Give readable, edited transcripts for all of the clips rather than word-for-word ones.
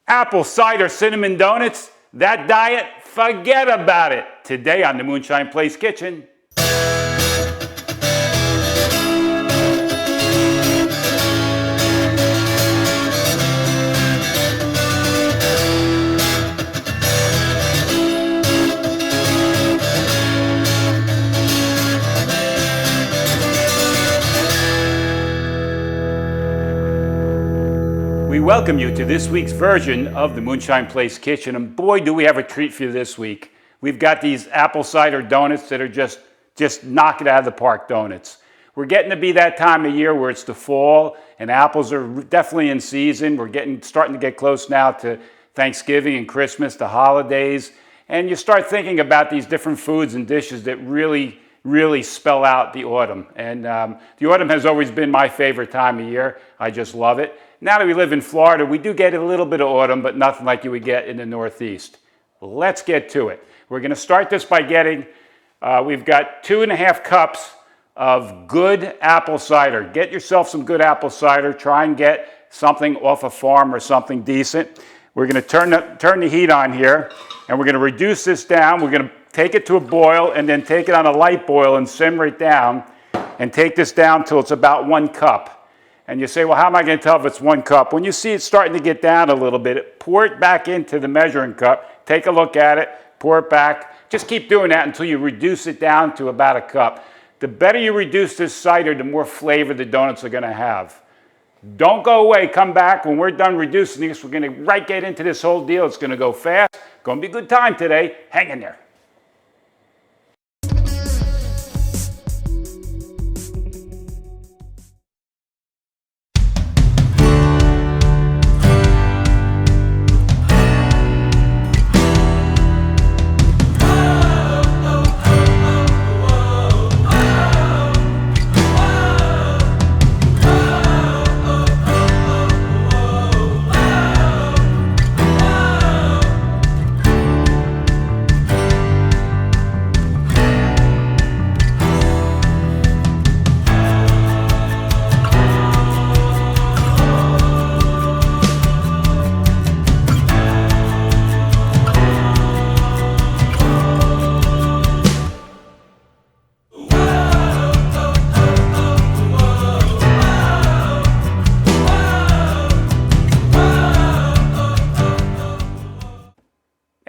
Apple cider cinnamon donuts, that diet, forget about it. Today on the Moonshine Place Kitchen. We welcome you to this week's version of the Moonshine Place Kitchen, and boy do we have a treat for you this week. We've got these apple cider donuts that are just knock it out of the park donuts. We're getting to be that time of year where it's the fall and apples are definitely in season. We're starting to get close now to Thanksgiving and Christmas, the holidays, and you start thinking about these different foods and dishes that really spell out the autumn. And the autumn has always been my favorite time of year. I just love it. Now that we live in Florida, we do get a little bit of autumn, but nothing like you would get in the Northeast. Let's get to it. We're going to start this by getting, we've got 2.5 cups of good apple cider. Get yourself some good apple cider. Try and get something off a farm or something decent. We're going to turn the heat on here, and we're going to reduce this down. We're going to take it to a boil, and then take it on a light boil and simmer it down, and take this down till it's about 1 cup. And you say, well, how am I going to tell if it's 1 cup? When you see it starting to get down a little bit, pour it back into the measuring cup, take a look at it, pour it back. Just keep doing that until you reduce it down to about 1 cup. The better you reduce this cider, the more flavor the donuts are going to have. Don't go away. Come back. When we're done reducing this, we're going to get into this whole deal. It's going to go fast. It's going to be a good time today. Hang in there.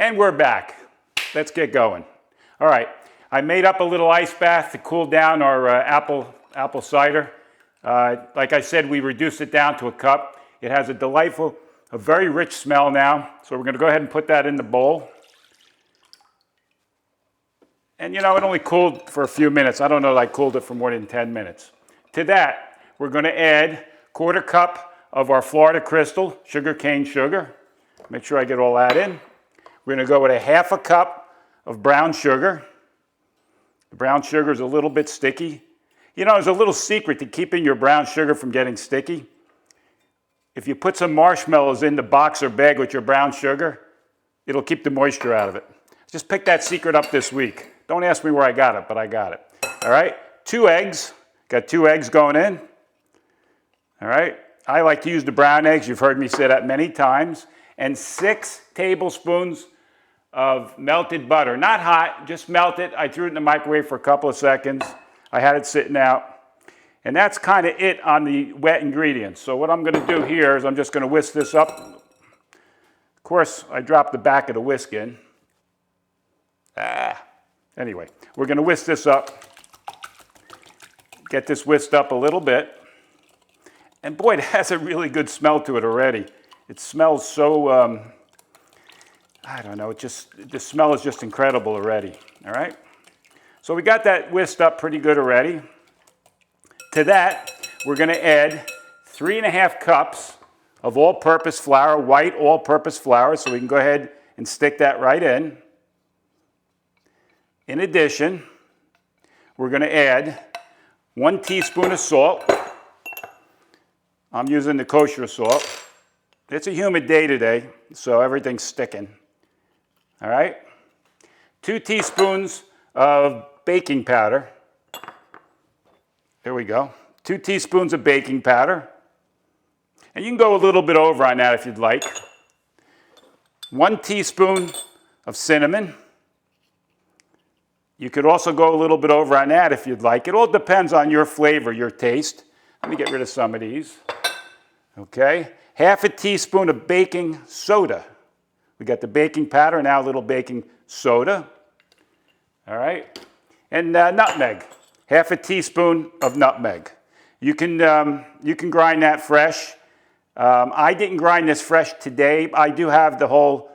And we're back. Let's get going. All right, I made up a little ice bath to cool down our apple cider. Like I said, we reduced it down to 1 cup. It has a very rich smell now. So we're going to go ahead and put that in the bowl. And you know, it only cooled for a few minutes. I don't know that I cooled it for more than 10 minutes. To that, we're going to add 1/4 cup of our Florida Crystal sugarcane sugar. Make sure I get all that in. We're going to go with 1/2 cup of brown sugar. The brown sugar is a little bit sticky. You know, there's a little secret to keeping your brown sugar from getting sticky. If you put some marshmallows in the box or bag with your brown sugar, it'll keep the moisture out of it. Just pick that secret up this week. Don't ask me where I got it, but I got it. All right, 2 eggs. Got 2 eggs going in. All right, I like to use the brown eggs. You've heard me say that many times. And 6 tablespoons of melted butter. Not hot, just melted. I threw it in the microwave for a couple of seconds. I had it sitting out. And that's kind of it on the wet ingredients. So what I'm going to do here is I'm just going to whisk this up. Of course, I dropped the back of the whisk in. Anyway, we're going to whisk this up. Get this whisked up a little bit. And boy, it has a really good smell to it already. It smells so, I don't know, the smell is just incredible already, all right? So we got that whisked up pretty good already. To that, we're going to add 3.5 cups of all-purpose flour, white all-purpose flour, so we can go ahead and stick that right in. In addition, we're going to add 1 teaspoon of salt. I'm using the kosher salt. It's a humid day today, so everything's sticking. All right? 2 teaspoons of baking powder. There we go. 2 teaspoons of baking powder. And you can go a little bit over on that if you'd like. 1 teaspoon of cinnamon. You could also go a little bit over on that if you'd like. It all depends on your flavor, your taste. Let me get rid of some of these. Okay, half a teaspoon of baking soda. We got the baking powder, now a little baking soda. All right, and nutmeg, half a teaspoon of nutmeg. You can grind that fresh. I didn't grind this fresh today. I do have the whole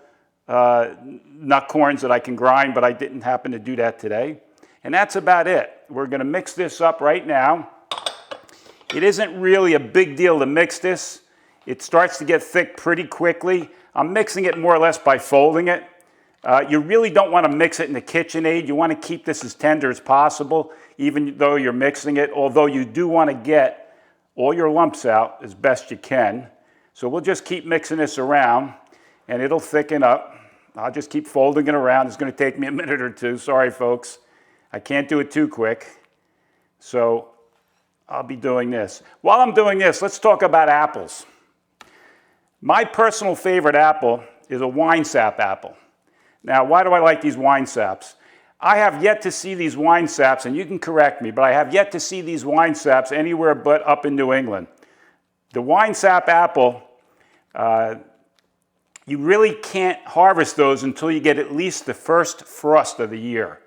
nut corns that I can grind, but I didn't happen to do that today. And that's about it. We're going to mix this up right now. It isn't really a big deal to mix this. It starts to get thick pretty quickly. I'm mixing it more or less by folding it. You really don't want to mix it in the KitchenAid. You want to keep this as tender as possible, even though you're mixing it, although you do want to get all your lumps out as best you can. So we'll just keep mixing this around, and it'll thicken up. I'll just keep folding it around. It's going to take me a minute or two. Sorry, folks. I can't do it too quick. So I'll be doing this. While I'm doing this, let's talk about apples. My personal favorite apple is a wine sap apple. Now, why do I like these wine saps? I have yet to see these wine saps, and you can correct me, but I have yet to see these wine saps anywhere but up in New England. The wine sap apple, you really can't harvest those until you get at least the first frost of the year.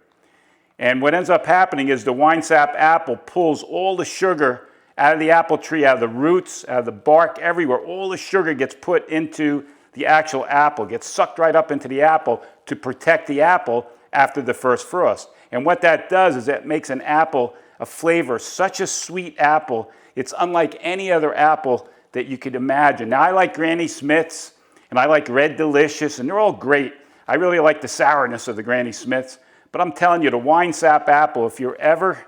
And what ends up happening is the wine sap apple pulls all the sugar out of the apple tree, out of the roots, out of the bark, everywhere. All the sugar gets put into the actual apple, gets sucked right up into the apple to protect the apple after the first frost. And what that does is that makes an apple a flavor, such a sweet apple. It's unlike any other apple that you could imagine. Now, I like Granny Smiths, and I like Red Delicious, and they're all great. I really like the sourness of the Granny Smiths. But I'm telling you, the wine sap apple, if you're ever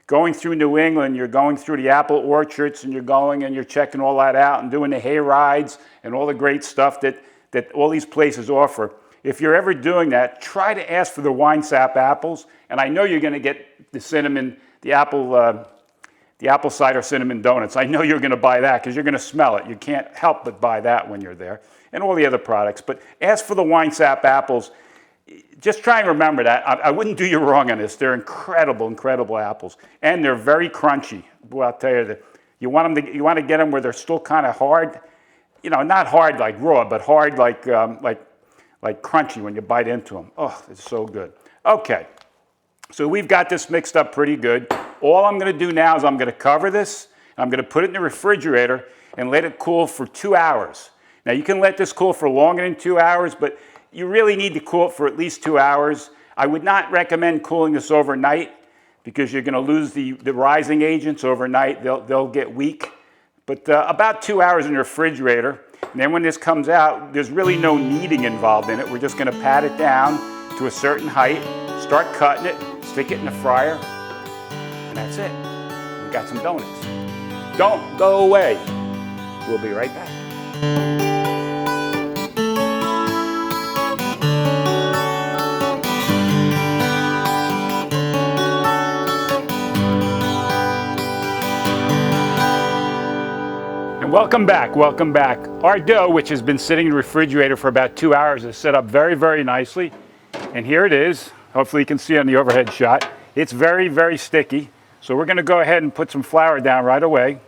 going through New England, you're going through the apple orchards, and you're going and you're checking all that out and doing the hay rides and all the great stuff that all these places offer. If you're ever doing that, try to ask for the wine sap apples. And I know you're going to get the cinnamon, the apple cider cinnamon donuts. I know you're going to buy that because you're going to smell it. You can't help but buy that when you're there. And all the other products. But ask for the wine sap apples. Just try and remember that. I wouldn't do you wrong on this. They're incredible, incredible apples. And they're very crunchy. Boy, I'll tell you that you want to get them where they're still kind of hard. You know, not hard like raw, but hard like crunchy when you bite into them. Oh, it's so good. Okay, so we've got this mixed up pretty good. All I'm going to do now is I'm going to cover this. And I'm going to put it in the refrigerator and let it cool for 2 hours. Now, you can let this cool for longer than 2 hours, but you really need to cool it for at least 2 hours. I would not recommend cooling this overnight because you're going to lose the rising agents overnight. They'll get weak. But about 2 hours in the refrigerator. And then when this comes out, there's really no kneading involved in it. We're just going to pat it down to a certain height, start cutting it, stick it in the fryer, and that's it. We got some donuts. Don't go away. We'll be right back. Welcome back, welcome back. Our dough, which has been sitting in the refrigerator for about 2 hours, is set up very, very nicely. And here it is. Hopefully you can see on the overhead shot. It's very, very sticky. So we're going to go ahead and put some flour down right away.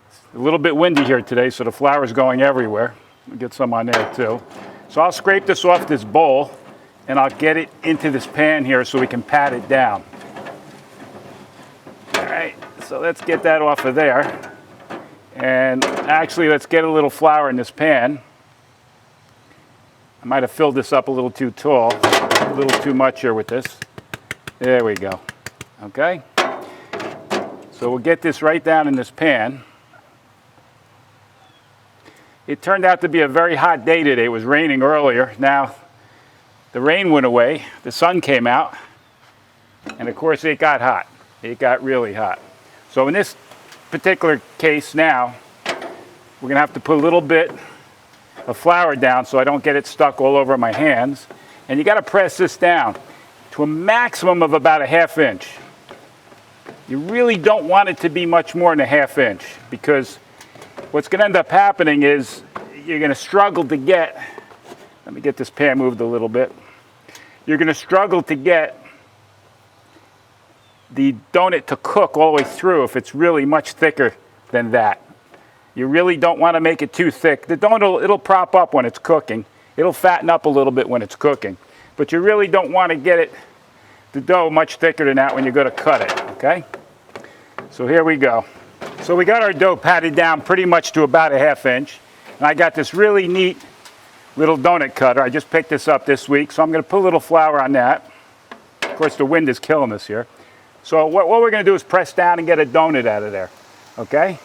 It's a little bit windy here today, so the flour is going everywhere. We'll get some on there too. So I'll scrape this off this bowl, and I'll get it into this pan here so we can pat it down. All right, so let's get that off of there. And actually, let's get a little flour in this pan. I might have filled this up a little too tall, a little too much here with this. There we go. Okay? So we'll get this right down in this pan. It turned out to be a very hot day today. It was raining earlier. Now, the rain went away, the sun came out, and of course it got hot. It got really hot. So in this particular case now, we're going to have to put a little bit of flour down so I don't get it stuck all over my hands. And you got to press this down to a maximum of about a ½ inch. You really don't want it to be much more than a ½ inch because what's going to end up happening is you're going to struggle to get Let me get this pan moved a little bit. You're going to struggle to get the donut to cook all the way through if it's really much thicker than that. You really don't want to make it too thick. The donut, it'll prop up when it's cooking. It'll fatten up a little bit when it's cooking. But you really don't want to get it, the dough, much thicker than that when you're going to cut it, okay? So here we go. So we got our dough patted down pretty much to about 1/2 inch. And I got this really neat little donut cutter. I just picked this up this week, so I'm going to put a little flour on that. Of course, the wind is killing us here. So what we're going to do is press down and get a donut out of there, okay?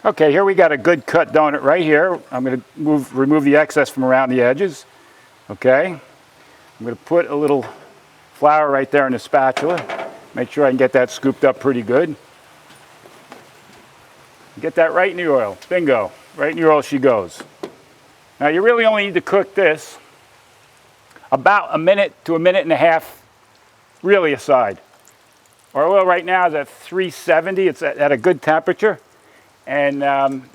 Okay, here we got a good cut donut right here. I'm going to remove the excess from around the edges, okay? I'm going to put a little flour right there in the spatula. Make sure I can get that scooped up pretty good. Get that right in the oil. Bingo. Right in the oil she goes. Now you really only need to cook this about 1 minute to 1.5 minutes, really aside. Our oil right now is at 370. It's at a good temperature. And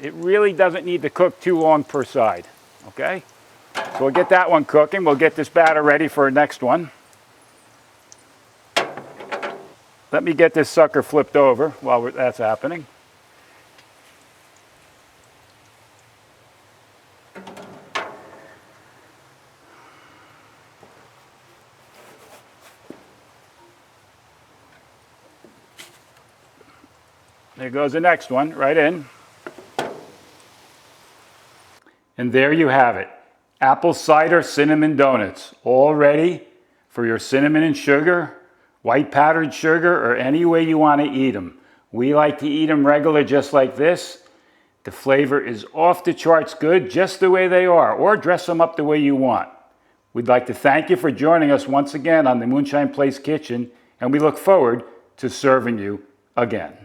it really doesn't need to cook too long per side. Okay? So we'll get that one cooking. We'll get this batter ready for our next one. Let me get this sucker flipped over while that's happening. There goes the next one, right in. And there you have it. Apple cider cinnamon donuts, all ready for your cinnamon and sugar, white powdered sugar, or any way you want to eat them. We like to eat them regular just like this. The flavor is off the charts good just the way they are, or dress them up the way you want. We'd like to thank you for joining us once again on the Moonshine Place Kitchen, and we look forward to serving you again.